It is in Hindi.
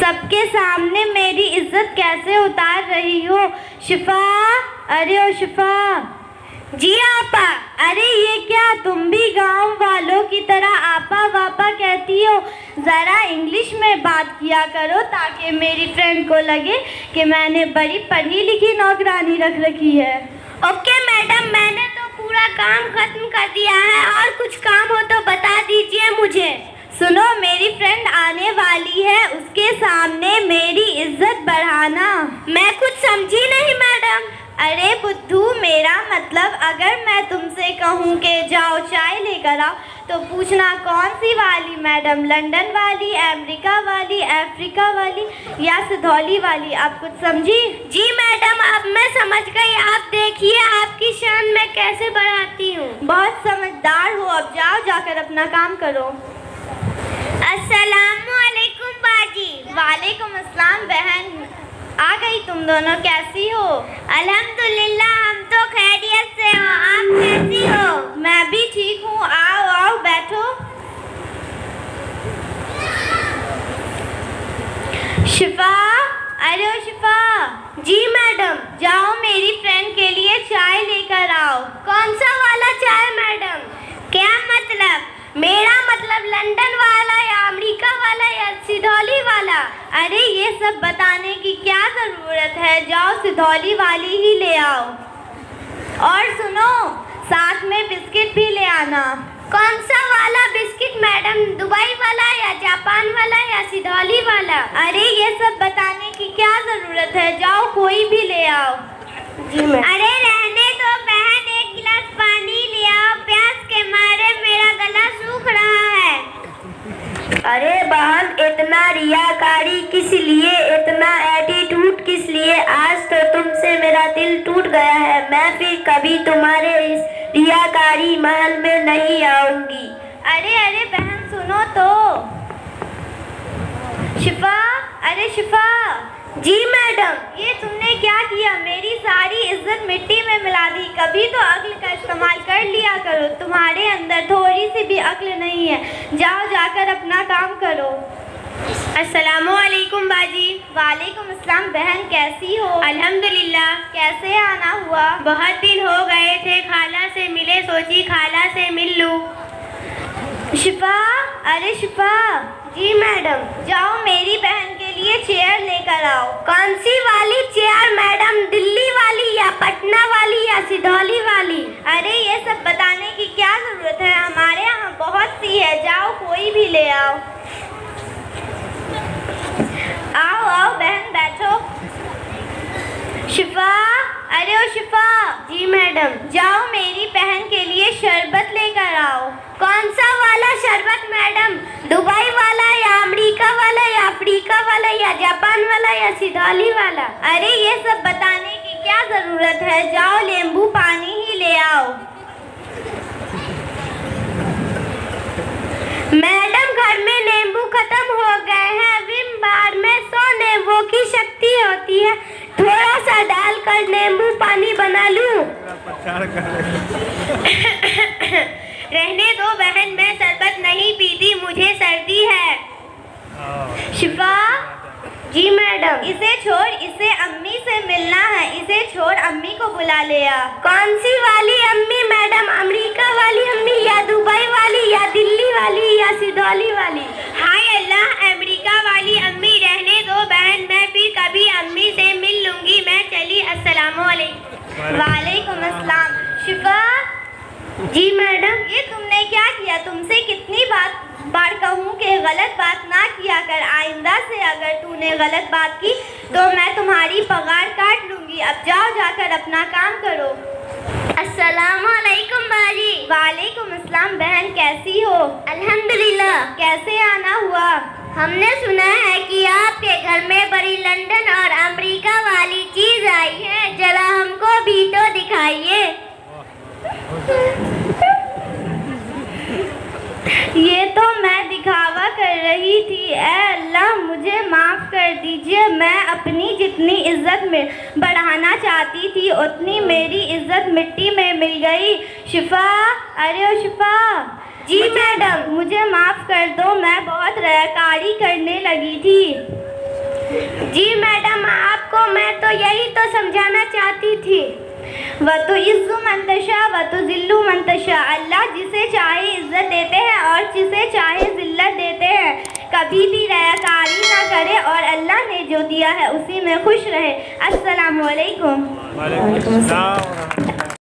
सबके सामने मेरी इज्जत कैसे उतार रही हो शिफा। अरे ओ शिफा। जी आपा। अरे ये क्या, तुम भी गांव वालों की तरह आपा वापा कहती हो? ज़रा इंग्लिश में बात किया करो ताकि मेरी फ्रेंड को लगे कि मैंने बड़ी पढ़ी लिखी नौकरानी रख रखी है। ओके मैडम, मैंने तो पूरा काम खत्म कर दिया है, और कुछ काम हो तो बता दीजिए मुझे। सुनो, मेरी फ्रेंड आने वाली है, उसके सामने मेरी इज्जत बढ़ाना। मैं कुछ समझी नहीं मैडम। अरे बुद्धू, मेरा मतलब अगर मैं तुमसे कहूँ कि जाओ चाय लेकर आओ तो पूछना कौन सी वाली मैडम, लंदन वाली, अमेरिका वाली, अफ्रीका वाली या सिधौली वाली। आप कुछ समझी? जी मैडम, अब मैं समझ गई। आप देखिए आपकी शान मैं कैसे बढ़ाती हूँ। बहुत समझदार हो, अब जाओ जाकर अपना काम करो। अस्सलामुअलैकुम बाजी। वालेकुम अस्सलाम बहन, आ गई तुम दोनों, कैसी हो? अल्हम्दुलिल्लाह, हम तो खैरियत से हो। आप कैसी हो? मैं भी ठीक हूँ। आओ आओ बैठो। शिफा। अरे ओ शिफा। जी मैडम। जाओ मेरी फ्रेंड के लिए चाय लेकर आओ। कौन सा वाला चाय मैडम? क्या मतलब? मेरा मतलब लंदन वाला या अमेरिका वाला या सिधौली वाला? अरे ये सब बताने की क्या ज़रूरत है, जाओ सिधौली वाली ही ले आओ। और सुनो, साथ में बिस्किट भी ले आना। कौन सा वाला बिस्किट मैडम? दुबई वाला या जापान वाला या सिधौली वाला? अरे ये सब बताने की क्या ज़रूरत है, जाओ कोई भी ले आओ। जी मैम। अरे रहने दो बहन, एक गिलास पानी ले आओ, प्यास के मारे मेरा गला सूख रहा है। अरे बहन, इतना रियाकारी किस लिए, इतना एटीट्यूड किस लिए? आज तो तुमसे मेरा दिल टूट गया है। मैं फिर कभी तुम्हारे इस रियाकारी महल में नहीं आऊंगी। अरे अरे बहन सुनो तो। शिफा। अरे शिफा। जी मैडम। ये तुमने क्या किया, मेरी सारी इज्जत मिट्टी में मिला दी। कभी तो अक्ल का इस्तेमाल कर लिया करो, तुम्हारे अंदर थोड़ी सी भी अक्ल नहीं है। जाओ जाकर अपना काम करो। अस्सलामुअलैकुम बाजी। वालेकुम अस्सलाम बहन, कैसी हो? अल्हम्दुलिल्लाह। कैसे आना हुआ? बहुत दिन हो गए थे, खाला से मिले, सोची खाला से मिल लूं। शिफा। अरे शिफा। जी मैडम। जाओ मेरी बहन के लिए चेयर लेकर आओ। कौन सी वाली चेयर मैडम? दिल्ली वाली या पटना वाली या सिधौली वाली? अरे ये सब बताने की क्या जरूरत है, हमारे यहाँ बहुत सी है, जाओ कोई भी ले आओ। आओ आओ बहन बैठो। शिफा। अरे ओ शिफा। जी मैडम। जाओ मेरी बहन के लिए शरबत लेकर आओ। कौन सा वाला शरबत मैडम? दुबई वाला या अमेरिका वाला या अफ्रीका वाला या जापान वाला या सिधौली वाला? अरे ये सब बताने की क्या जरूरत है, जाओ नींबू पानी ही ले आओ। मैडम, घर में नींबू खत्म हो गए हैं, विम बार में 100 नींबू की शक्ति होती है, थोड़ा सा डालकर नींबू पानी बना लूं? रहने दो बहन, मैं शरबत नहीं पीती, मुझे सर्दी है। शिफा। जी मैडम। इसे छोड़, इसे अम्मी से मिलना है, इसे छोड़ अम्मी को बुला ले आ। कौन सी वाली अम्मी मैडम? अमेरिका वाली अम्मी या दुबई वाली या दिल्ली वाली या सिधौली वाली? हाय अल्लाह, अमेरिका वाली अम्मी। रहने दो बहन, मैं फिर कभी अम्मी से मिल लूंगी, मैं चली। अस्सलामुअलैकुम। वालेकुम अस्सलाम। शिफा। जी मैडम। ये तुमने क्या किया, तुमसे कितनी बार कहूँ कि गलत बात ना किया कर। आइंदा से अगर तूने गलत बात की तो मैं तुम्हारी पगार काट लूंगी। अब जाओ जाकर अपना काम करो। अस्सलामुअलैकुम बाजी। वालेकुम अस्सलाम बहन, कैसी हो? अल्हम्दुलिल्लाह। कैसे आना हुआ? हमने सुना है कि आपके घर में बड़ी लंदन और अमेरिका वाली चीज आई है, जरा हमको भी तो दिखाइए। ये तो मैं दिखावा कर रही थी। ऐ अल्लाह मुझे माफ़ कर दीजिए, मैं अपनी जितनी इज्जत में बढ़ाना चाहती थी उतनी मेरी इज्जत मिट्टी में मिल गई। शिफा। अरे ओ शिफा। जी मैडम। मुझे माफ़ कर दो, मैं बहुत रयाकारी करने लगी थी। जी मैडम, आपको मैं तो यही तो समझाना चाहती थी। व तो इज़्ज़ु मंतशा व तो ज़िल्लु मंतशा। अल्लाह जिसे चाहे इज़्ज़त देते हैं और जिसे चाहे ज़िल्लत देते हैं। कभी भी रियाकारी ना करे और अल्लाह ने जो दिया है उसी में खुश रहे। अस्सलामु अलैकुम। वालेकुम अस्सलाम।